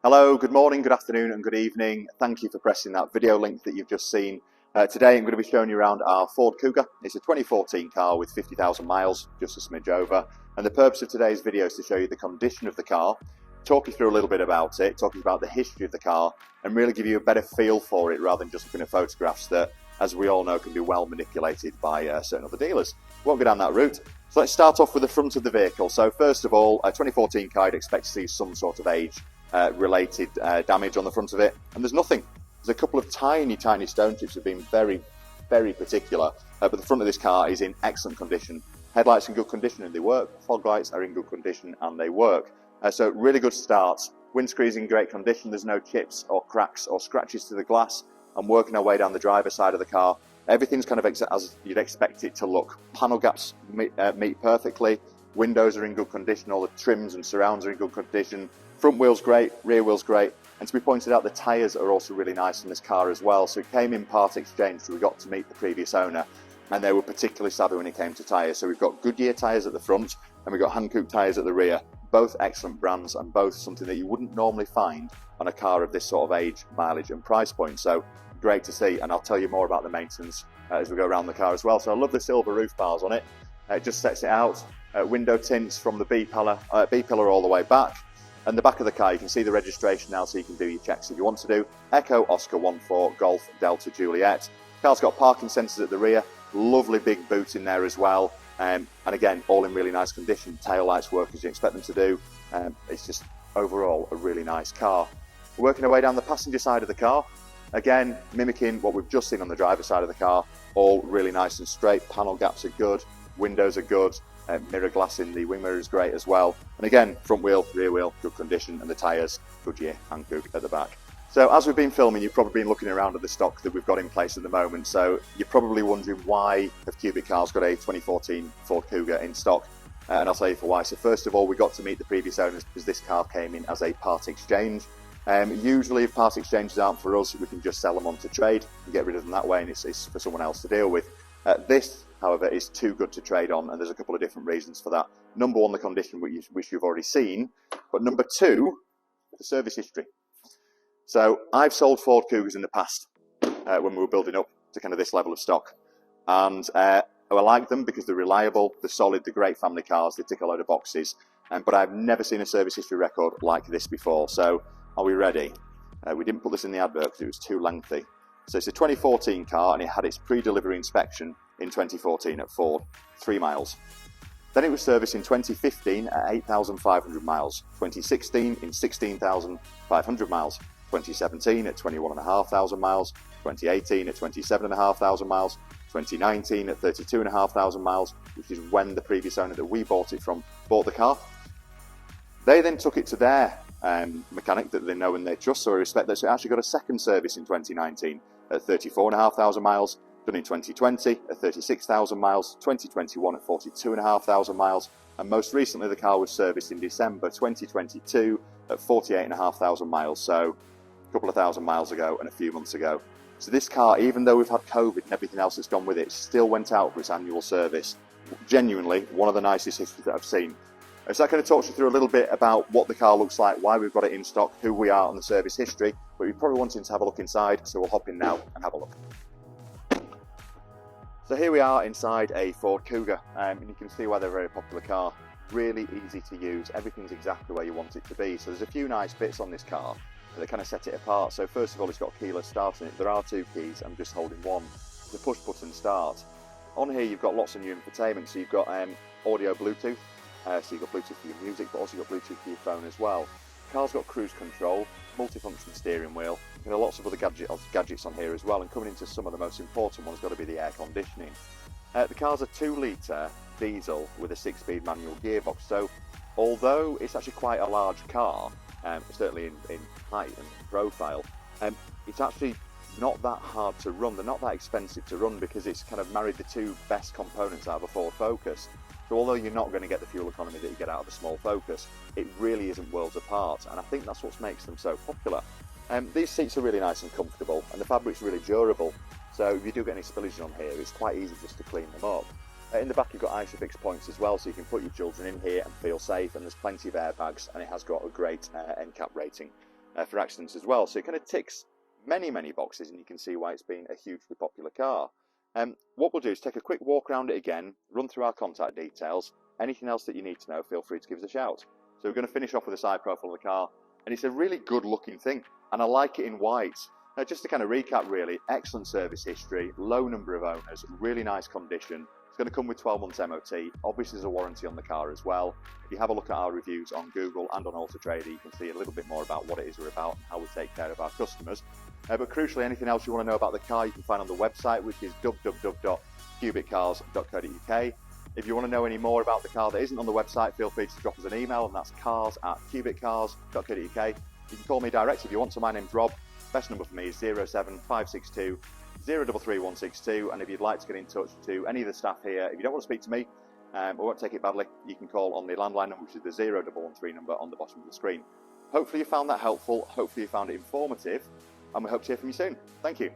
Hello, good morning, good afternoon and good evening. Thank you for pressing that video link that you've just seen. Today I'm going to be showing you around our Ford Kuga. It's a 2014 car with 50,000 miles, just a smidge over. And the purpose of today's video is to show you the condition of the car, talk you through a little bit about it, talking about the history of the car, and really give you a better feel for it rather than just looking at photographs that, as we all know, can be well manipulated by certain other dealers. Won't go down that route. So let's start off with the front of the vehicle. So first of all, a 2014 car, I'd expect to see some sort of age related damage on the front of it, and there's nothing. There's a couple of tiny stone chips have been very particular, but the front of this car is in excellent condition. Headlights in good condition and they work. Fog lights are in good condition and they work. So really good start. Windscreen's in great condition. There's no chips or cracks or scratches to the glass. I'm working our way down the driver's side of the car. Everything's kind of as you'd expect it to look. Panel gaps meet perfectly. Windows are in good condition. All the trims and surrounds are in good condition. Front wheel's great, rear wheel's great, and to be pointed out, the tyres are also really nice in this car as well. So it came in part exchange, so we got to meet the previous owner, and they were particularly savvy when it came to tyres. So we've got Goodyear tyres at the front, and we've got Hankook tyres at the rear. Both excellent brands, and both something that you wouldn't normally find on a car of this sort of age, mileage, and price point. So great to see, and I'll tell you more about the maintenance as we go around the car as well. So I love the silver roof bars on it. It just sets it out. Window tints from the B pillar all the way back. And the back of the car, you can see the registration now, so you can do your checks if you want to do. Echo Oscar 14 Golf Delta Juliet. Car's got parking sensors at the rear, lovely big boot in there as well, and again, all in really nice condition. Tail lights work as you expect them to do. It's just overall a really nice car. We're working our way down the passenger side of the car, again mimicking what we've just seen on the driver's side of the car. All really nice and straight. Panel gaps are good, windows are good. Mirror glass in the wing mirror is great as well. And again, front wheel, rear wheel, good condition, and the tyres, Goodyear and Kuga at the back. So as we've been filming, you've probably been looking around at the stock that we've got in place at the moment. So you're probably wondering why have Cubitt Cars got a 2014 Ford Kuga in stock? And I'll tell you for why. So first of all, we got to meet the previous owners because this car came in as a part exchange. Usually if part exchanges aren't for us, we can just sell them on to trade and get rid of them that way, and it's for someone else to deal with. This, however, is too good to trade on, and there's a couple of different reasons for that. Number one, the condition which you've already seen, but number two, the service history. So I've sold Ford Kugas in the past when we were building up to kind of this level of stock, and I like them because they're reliable, they're solid, they're great family cars, they tick a load of boxes, but I've never seen a service history record like this before. So are we ready? We didn't put this in the advert because it was too lengthy. So it's a 2014 car, and it had its pre-delivery inspection in 2014 at Ford, 3 miles. Then it was serviced in 2015 at 8,500 miles, 2016 in 16,500 miles, 2017 at 21,500 miles, 2018 at 27,500 miles, 2019 at 32,500 miles, which is when the previous owner that we bought it from bought the car. They then took it to their mechanic that they know and they trust, so I respect that. So it actually got a second service in 2019 at 34,500 miles, done in 2020 at 36,000 miles, 2021 at 42,500 miles, and most recently the car was serviced in December 2022 at 48,500 miles, so a couple of thousand miles ago and a few months ago. So this car, even though we've had COVID and everything else that's gone with it, still went out for its annual service. Genuinely one of the nicest histories that I've seen. So I'm going to talk you through a little bit about what the car looks like, why we've got it in stock, who we are on the service history, but you're probably wanting to have a look inside, so we'll hop in now and have a look. So here we are inside a Ford Kuga, and you can see why they're a very popular car. Really easy to use, everything's exactly where you want it to be. So there's a few nice bits on this car that kind of set it apart. So first of all, it's got keyless start in it. There are 2 keys, I'm just holding one. It's a push button start. On here you've got lots of new infotainment, so you've got audio Bluetooth. So you've got Bluetooth for your music, but also you've got Bluetooth for your phone as well. The car's got cruise control, multifunction steering wheel, lots of other gadgets on here as well, and coming into some of the most important ones got to be the air conditioning. The car's a 2-litre diesel with a 6-speed manual gearbox, so although it's actually quite a large car, certainly in height and profile, it's actually not that hard to run. They're not that expensive to run because it's kind of married the 2 best components out of a Ford Focus. So although you're not going to get the fuel economy that you get out of a small Focus, it really isn't worlds apart, and I think that's what makes them so popular. These seats are really nice and comfortable, and the fabric's really durable, so if you do get any spillage on here, it's quite easy just to clean them up. In the back you've got ISOFIX points as well, so you can put your children in here and feel safe, and there's plenty of airbags, and it has got a great NCAP rating. for accidents as well. So it kind of ticks many boxes, and you can see why it's been a hugely popular car. What we'll do is take a quick walk around it again, run through our contact details. Anything else that you need to know, feel free to give us a shout. So we're going to finish off with the side profile of the car, and it's a really good looking thing, and I like it in white. Now, just to kind of recap really, excellent service history, low number of owners, really nice condition. It's going to come with 12 months MOT. Obviously there's a warranty on the car as well. If you have a look at our reviews on Google and on Auto Trader, you can see a little bit more about what it is we're about and how we take care of our customers. But crucially, anything else you want to know about the car, you can find on the website, which is www.cubittcars.co.uk. If you want to know any more about the car that isn't on the website, feel free to drop us an email, and that's cars@cubittcars.co.uk. You can call me direct if you want to. My name's Rob. Best number for me is 07562 033162, and if you'd like to get in touch to any of the staff here, if you don't want to speak to me, I won't take it badly, you can call on the landline number, which is the 0113 number on the bottom of the screen. Hopefully you found that helpful, hopefully you found it informative, and we hope to hear from you soon. Thank you.